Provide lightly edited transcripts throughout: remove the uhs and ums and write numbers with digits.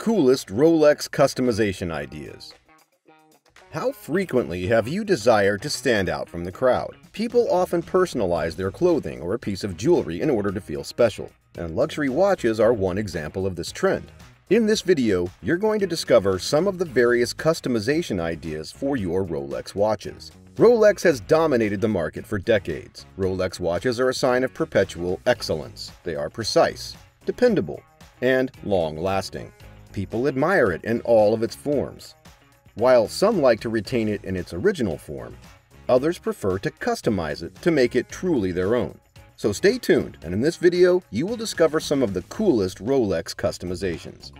coolest Rolex customization ideas. How frequently have you desired to stand out from the crowd? People often personalize their clothing or a piece of jewelry in order to feel special, and luxury watches are one example of this trend. In this video, you're going to discover some of the various customization ideas for your Rolex watches. Rolex has dominated the market for decades. Rolex watches are a sign of perpetual excellence. They are precise, dependable, and long-lasting. People admire it in all of its forms. While some like to retain it in its original form, others prefer to customize it to make it truly their own. So stay tuned, and in this video, you will discover some of the coolest Rolex customizations.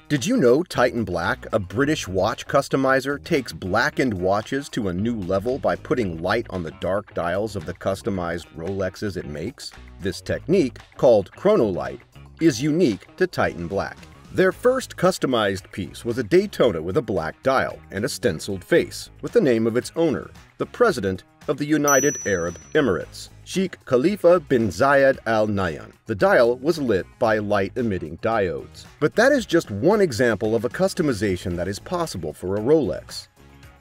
Did you know Titan Black, a British watch customizer, takes blackened watches to a new level by putting light on the dark dials of the customized Rolexes it makes? This technique, called chronolight, is unique to Titan Black. Their first customized piece was a Daytona with a black dial and a stenciled face, with the name of its owner, the President of the United Arab Emirates, Sheikh Khalifa bin Zayed Al Nahyan. The dial was lit by light-emitting diodes. But that is just one example of a customization that is possible for a Rolex.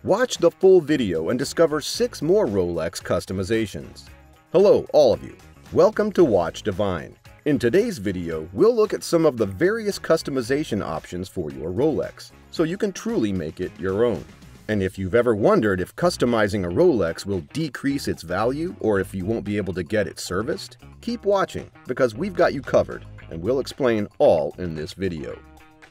Watch the full video and discover 6 more Rolex customizations. Hello, all of you. Welcome to Watch Divine. In today's video, we'll look at some of the various customization options for your Rolex, so you can truly make it your own. And if you've ever wondered if customizing a Rolex will decrease its value or if you won't be able to get it serviced, keep watching because we've got you covered, and we'll explain all in this video.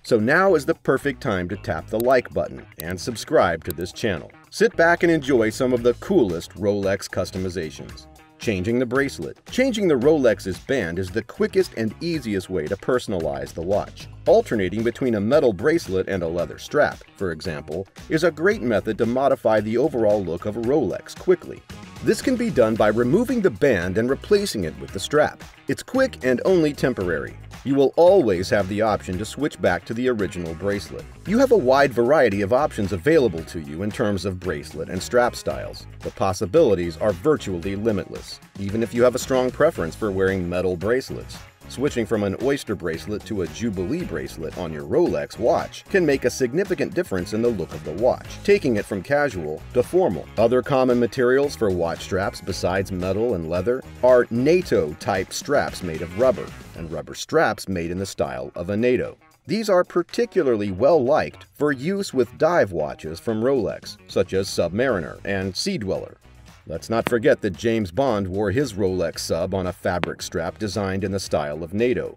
So now is the perfect time to tap the like button and subscribe to this channel. Sit back and enjoy some of the coolest Rolex customizations. Changing the bracelet. Changing the Rolex's band is the quickest and easiest way to personalize the watch. Alternating between a metal bracelet and a leather strap, for example, is a great method to modify the overall look of a Rolex quickly. This can be done by removing the band and replacing it with the strap. It's quick and only temporary. You will always have the option to switch back to the original bracelet. You have a wide variety of options available to you in terms of bracelet and strap styles. The possibilities are virtually limitless, even if you have a strong preference for wearing metal bracelets. Switching from an oyster bracelet to a Jubilee bracelet on your Rolex watch can make a significant difference in the look of the watch, taking it from casual to formal. Other common materials for watch straps besides metal and leather are NATO-type straps made of rubber, and rubber straps made in the style of a NATO. These are particularly well-liked for use with dive watches from Rolex, such as Submariner and Sea Dweller. Let's not forget that James Bond wore his Rolex sub on a fabric strap designed in the style of NATO.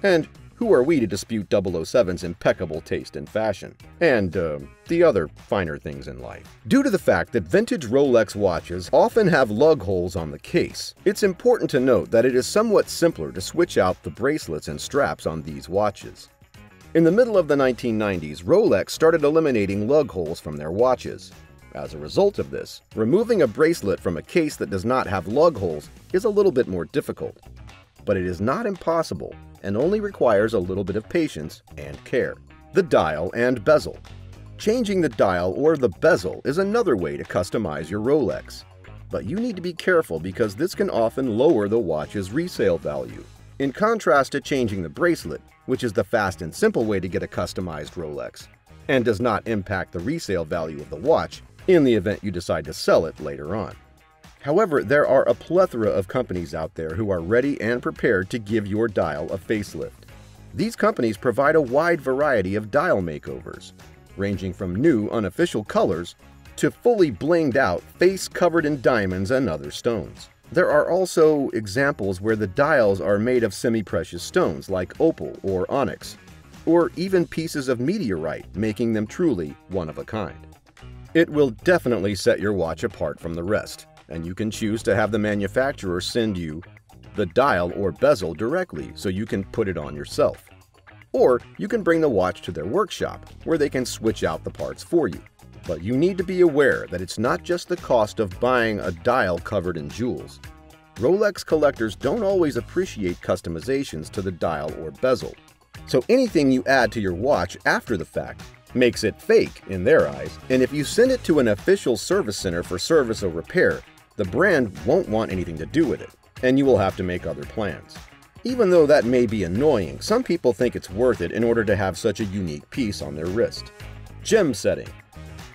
And who are we to dispute 007's impeccable taste in fashion? And, the other finer things in life. Due to the fact that vintage Rolex watches often have lug holes on the case, it's important to note that it is somewhat simpler to switch out the bracelets and straps on these watches. In the middle of the 1990s, Rolex started eliminating lug holes from their watches. As a result of this, removing a bracelet from a case that does not have lug holes is a little bit more difficult. But it is not impossible and only requires a little bit of patience and care. The dial and bezel. Changing the dial or the bezel is another way to customize your Rolex. But you need to be careful because this can often lower the watch's resale value. In contrast to changing the bracelet, which is the fast and simple way to get a customized Rolex, and does not impact the resale value of the watch, in the event you decide to sell it later on. However, there are a plethora of companies out there who are ready and prepared to give your dial a facelift. These companies provide a wide variety of dial makeovers, ranging from new unofficial colors to fully blinged out face covered in diamonds and other stones. There are also examples where the dials are made of semi-precious stones like opal or onyx, or even pieces of meteorite, making them truly one of a kind. It will definitely set your watch apart from the rest, and you can choose to have the manufacturer send you the dial or bezel directly so you can put it on yourself. Or you can bring the watch to their workshop where they can switch out the parts for you. But you need to be aware that it's not just the cost of buying a dial covered in jewels. Rolex collectors don't always appreciate customizations to the dial or bezel. So anything you add to your watch after the fact makes it fake in their eyes, and if you send it to an official service center for service or repair, the brand won't want anything to do with it, and you will have to make other plans. Even though that may be annoying, some people think it's worth it in order to have such a unique piece on their wrist. Gem setting.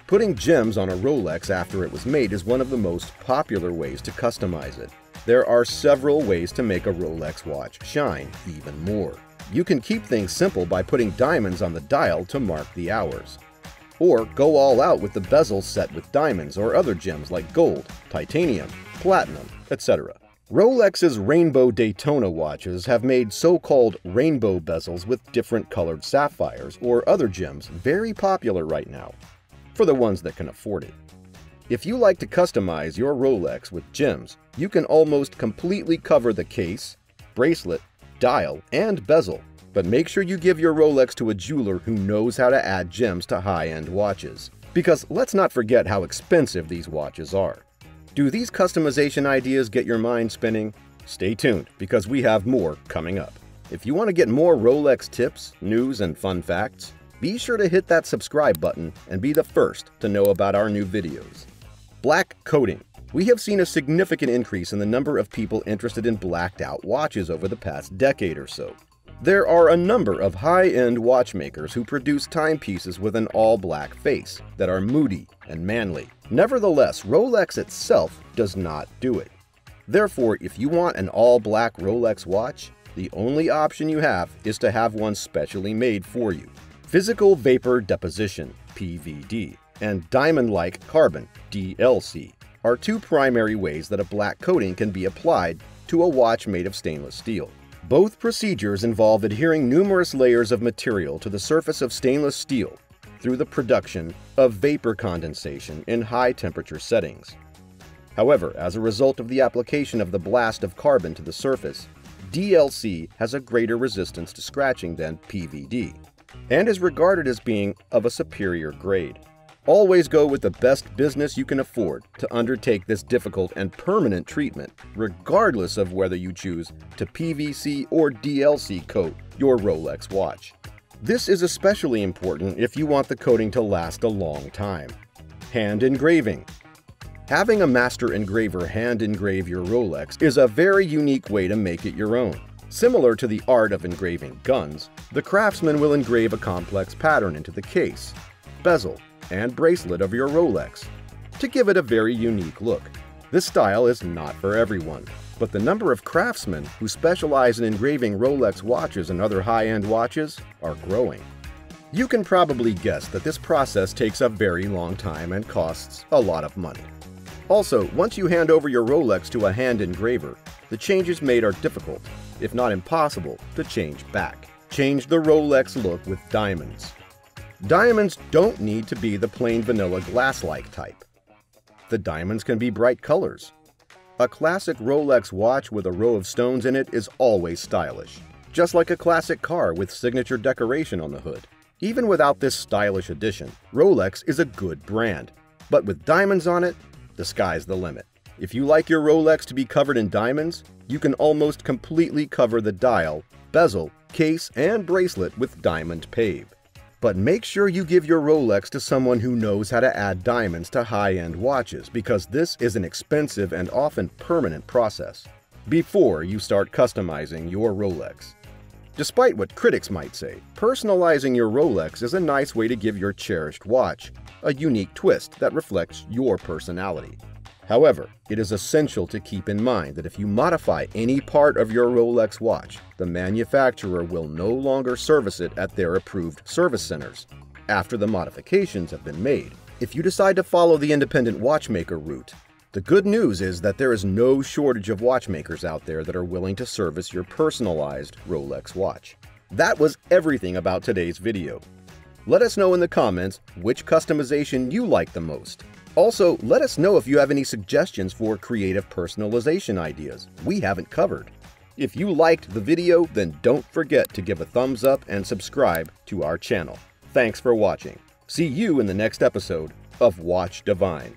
Putting gems on a Rolex after it was made is one of the most popular ways to customize it. There are several ways to make a Rolex watch shine even more. You can keep things simple by putting diamonds on the dial to mark the hours. Or go all out with the bezel set with diamonds or other gems like gold, titanium, platinum, etc. Rolex's Rainbow Daytona watches have made so-called rainbow bezels with different colored sapphires or other gems very popular right now, for the ones that can afford it. If you like to customize your Rolex with gems, you can almost completely cover the case, bracelet, dial, and bezel, but make sure you give your Rolex to a jeweler who knows how to add gems to high-end watches. Because let's not forget how expensive these watches are. Do these customization ideas get your mind spinning? Stay tuned, because we have more coming up. If you want to get more Rolex tips, news, and fun facts, be sure to hit that subscribe button and be the first to know about our new videos. Black coating. We have seen a significant increase in the number of people interested in blacked-out watches over the past decade or so. There are a number of high-end watchmakers who produce timepieces with an all-black face that are moody and manly. Nevertheless, Rolex itself does not do it. Therefore, if you want an all-black Rolex watch, the only option you have is to have one specially made for you. Physical vapor deposition, PVD, and diamond-like carbon, DLC, are two primary ways that a black coating can be applied to a watch made of stainless steel. Both procedures involve adhering numerous layers of material to the surface of stainless steel through the production of vapor condensation in high-temperature settings. However, as a result of the application of the blast of carbon to the surface, DLC has a greater resistance to scratching than PVD, and is regarded as being of a superior grade. Always go with the best business you can afford to undertake this difficult and permanent treatment, regardless of whether you choose to PVC or DLC coat your Rolex watch. This is especially important if you want the coating to last a long time. Hand engraving. Having a master engraver hand engrave your Rolex is a very unique way to make it your own. Similar to the art of engraving guns, the craftsman will engrave a complex pattern into the case, bezel, and bracelet of your Rolex to give it a very unique look. This style is not for everyone, but the number of craftsmen who specialize in engraving Rolex watches and other high-end watches are growing. You can probably guess that this process takes a very long time and costs a lot of money. Also, once you hand over your Rolex to a hand engraver, the changes made are difficult, if not impossible, to change back. Change the Rolex look with diamonds. Diamonds don't need to be the plain vanilla glass-like type. The diamonds can be bright colors. A classic Rolex watch with a row of stones in it is always stylish, just like a classic car with signature decoration on the hood. Even without this stylish addition, Rolex is a good brand, but with diamonds on it, the sky's the limit. If you like your Rolex to be covered in diamonds, you can almost completely cover the dial, bezel, case, and bracelet with diamond pave. But make sure you give your Rolex to someone who knows how to add diamonds to high-end watches, because this is an expensive and often permanent process before you start customizing your Rolex. Despite what critics might say, personalizing your Rolex is a nice way to give your cherished watch a unique twist that reflects your personality. However, it is essential to keep in mind that if you modify any part of your Rolex watch, the manufacturer will no longer service it at their approved service centers after the modifications have been made. If you decide to follow the independent watchmaker route, the good news is that there is no shortage of watchmakers out there that are willing to service your personalized Rolex watch. That was everything about today's video. Let us know in the comments which customization you like the most. Also, let us know if you have any suggestions for creative personalization ideas we haven't covered. If you liked the video, then don't forget to give a thumbs up and subscribe to our channel. Thanks for watching. See you in the next episode of Watch Divine.